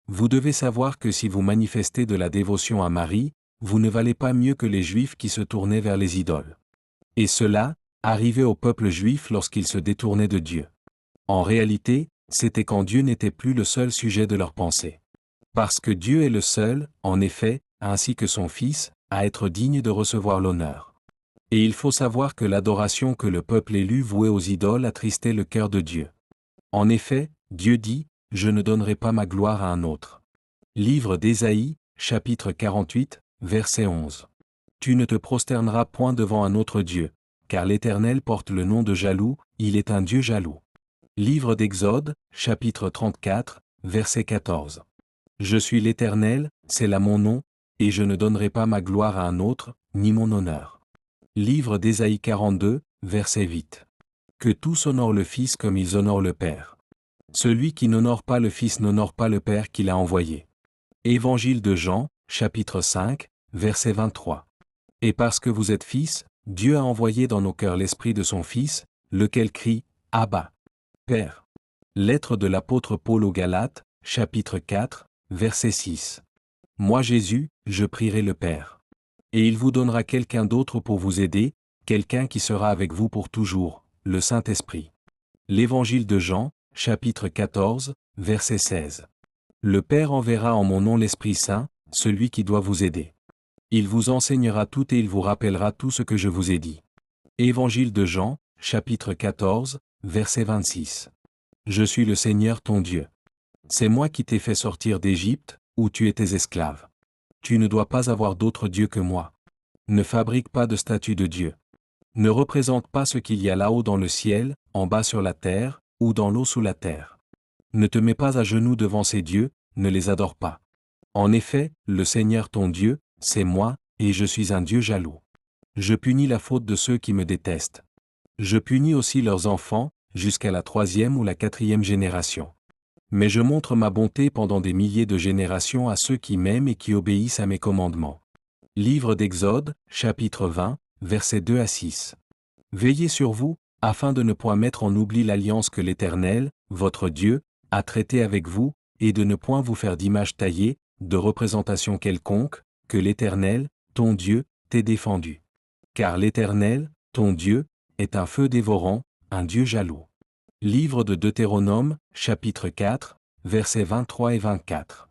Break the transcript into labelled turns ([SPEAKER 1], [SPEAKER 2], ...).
[SPEAKER 1] vous devez savoir que si vous manifestez de la dévotion à Marie, vous ne valez pas mieux que les Juifs qui se tournaient vers les idoles. Et cela, arrivait au peuple juif lorsqu'il se détournait de Dieu. En réalité, c'était quand Dieu n'était plus le seul sujet de leur pensée. Parce que Dieu est le seul, en effet, ainsi que son Fils, à être digne de recevoir l'honneur. Et il faut savoir que l'adoration que le peuple élu vouait aux idoles attristait le cœur de Dieu. En effet, Dieu dit, « Je ne donnerai pas ma gloire à un autre. » Livre d'Ésaïe, chapitre 48, verset 11. Tu ne te prosterneras point devant un autre Dieu, car l'Éternel porte le nom de jaloux, il est un Dieu jaloux. Livre d'Exode, chapitre 34, verset 14. Je suis l'Éternel, c'est là mon nom, et je ne donnerai pas ma gloire à un autre, ni mon honneur. Livre d'Ésaïe 42, verset 8. Que tous honorent le Fils comme ils honorent le Père. Celui qui n'honore pas le Fils n'honore pas le Père qui l'a envoyé. Évangile de Jean, chapitre 5, verset 23. Et parce que vous êtes fils, Dieu a envoyé dans nos cœurs l'Esprit de son Fils, lequel crie, Abba, Père. Lettre de l'apôtre Paul aux Galates, chapitre 4, verset 6. Moi Jésus, je prierai le Père. Et il vous donnera quelqu'un d'autre pour vous aider, quelqu'un qui sera avec vous pour toujours, le Saint-Esprit. L'Évangile de Jean, chapitre 14, verset 16. Le Père enverra en mon nom l'Esprit Saint, celui qui doit vous aider. Il vous enseignera tout et il vous rappellera tout ce que je vous ai dit. Évangile de Jean, chapitre 14, verset 26. Je suis le Seigneur ton Dieu. C'est moi qui t'ai fait sortir d'Égypte, où tu étais esclave. Tu ne dois pas avoir d'autre Dieu que moi. Ne fabrique pas de statue de Dieu. Ne représente pas ce qu'il y a là-haut dans le ciel, en bas sur la terre, ou dans l'eau sous la terre. Ne te mets pas à genoux devant ces dieux, ne les adore pas. En effet, le Seigneur ton Dieu, c'est moi, et je suis un Dieu jaloux. Je punis la faute de ceux qui me détestent. Je punis aussi leurs enfants, jusqu'à la 3e ou la 4e génération. Mais je montre ma bonté pendant des milliers de générations à ceux qui m'aiment et qui obéissent à mes commandements. Livre d'Exode, chapitre 20, versets 2 à 6. Veillez sur vous, afin de ne point mettre en oubli l'alliance que l'Éternel, votre Dieu, a traitée avec vous, et de ne point vous faire d'image taillée, de représentation quelconque, que l'Éternel, ton Dieu, t'ait défendu. Car l'Éternel, ton Dieu, est un feu dévorant, un Dieu jaloux. Livre de Deutéronome, chapitre 4, versets 23 et 24.